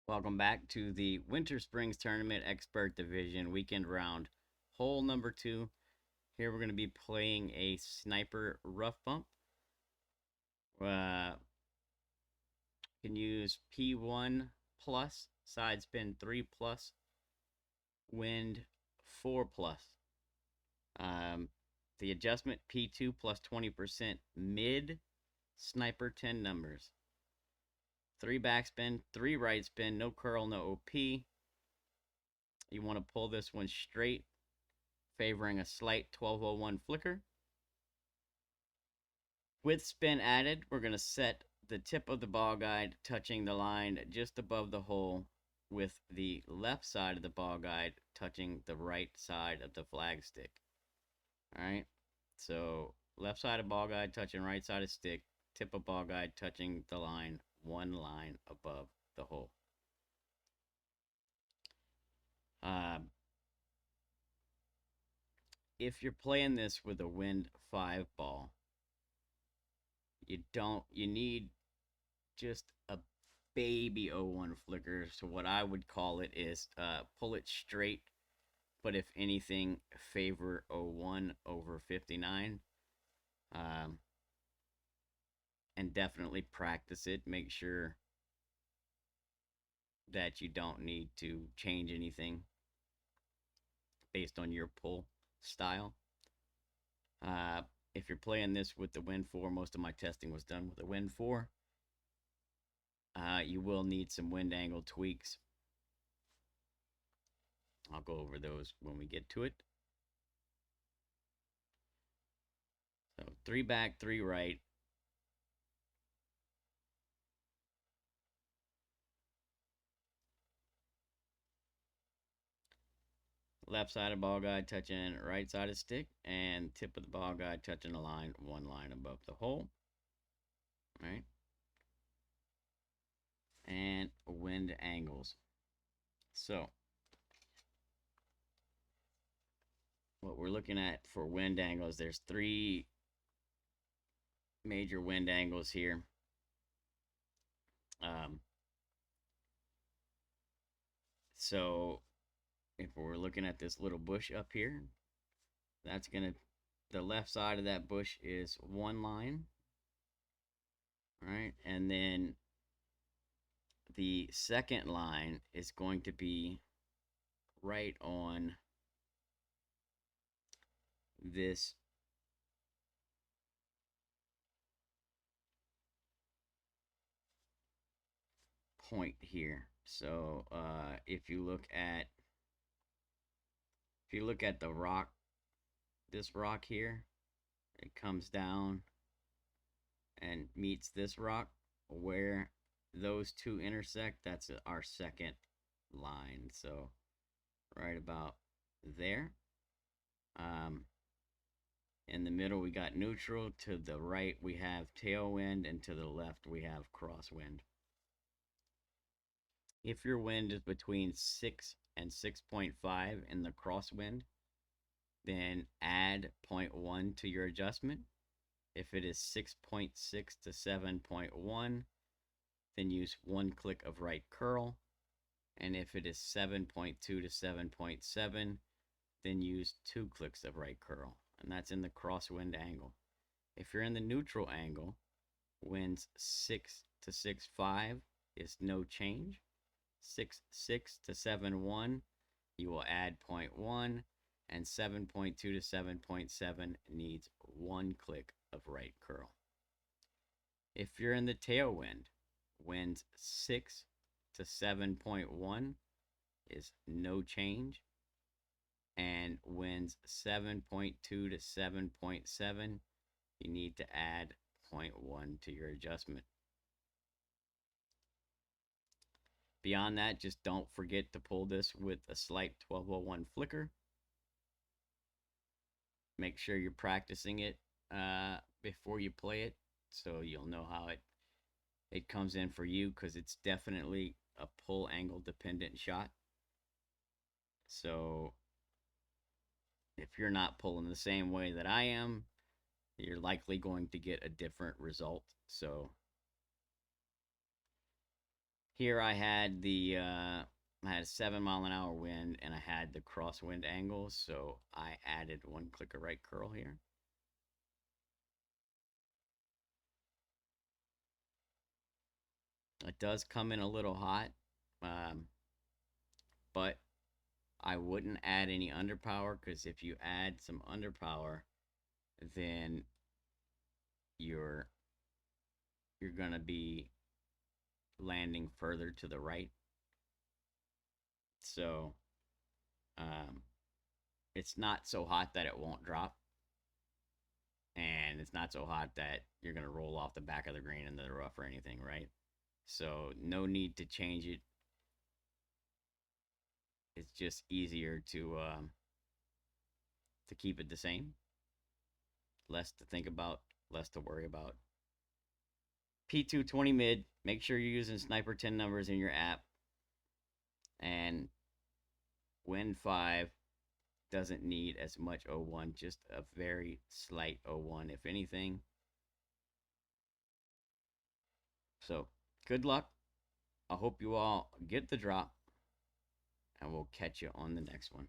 Welcome back to the Winter Springs Tournament Expert Division weekend round, hole number 2. Here we're going to be playing a sniper rough bump. Can use P1 plus, side spin 3 plus, wind 4 plus. The adjustment P2 plus 20% mid, sniper 10 numbers. 3 backspin, 3 right spin, no curl, no OP. You want to pull this one straight, favoring a slight 1201 flicker. With spin added, we're going to set the tip of the ball guide touching the line just above the hole, with the left side of the ball guide touching the right side of the flag stick. Alright, so left side of ball guide touching right side of stick, tip of ball guide touching the line, one line above the hole. If you're playing this with a wind 5 ball, you need just a baby 01 flicker. So what I would call it is pull it straight, but if anything, favor 01 over 59. And definitely practice it. Make sure that you don't need to change anything based on your pull style. If you're playing this with the Wind 4, most of my testing was done with the Wind 4. You will need some wind angle tweaks. I'll go over those when we get to it. So 3 back, 3 right. Left side of ball guide touching right side of stick, and tip of the ball guide touching the line, one line above the hole. All right. And wind angles. So what we're looking at for wind angles, there's 3 major wind angles here. So if we're looking at this little bush up here, that's gonna, the left side of that bush is one line. All right, and then the second line is going to be right on this point here. So if you look at the rock, this rock here, it comes down and meets this rock. Where those two intersect, that's our second line. So right about there. In the middle we got neutral, to the right we have tailwind, and to the left we have crosswind. If your wind is between 6 and 6.5 in the crosswind, then add 0.1 to your adjustment. If it is 6.6 to 7.1, then use 1 click of right curl. And if it is 7.2 to 7.7, then use 2 clicks of right curl. And that's in the crosswind angle. If you're in the neutral angle, winds 6 to 6.5 is no change. 6.6 to 7.1, you will add 0.1, and 7.2 to 7.7 needs 1 click of right curl. If you're in the tailwind, winds 6 to 7.1 is no change, and winds 7.2 to 7.7, you need to add 0.1 to your adjustment. Beyond that, just don't forget to pull this with a slight 1201 flicker. Make sure you're practicing it before you play it, so you'll know how it comes in for you, because it's definitely a pull angle dependent shot. So if you're not pulling the same way that I am, you're likely going to get a different result. So Here I had I had a 7 mile an hour wind and I had the crosswind angle, so I added one clicker right curl here. It does come in a little hot, um, but I wouldn't add any underpower, because if you add some underpower, then you're you're gonna be landing further to the right. So um, it's not so hot that it won't drop, and it's not so hot that you're gonna roll off the back of the green into the rough or anything, right? So no need to change it. It's just easier to keep it the same, less to think about, less to worry about. P220 mid. Make sure you're using Sniper 10 numbers in your app, and Win 5 doesn't need as much O1, just a very slight O1, if anything. So, good luck. I hope you all get the drop, and we'll catch you on the next one.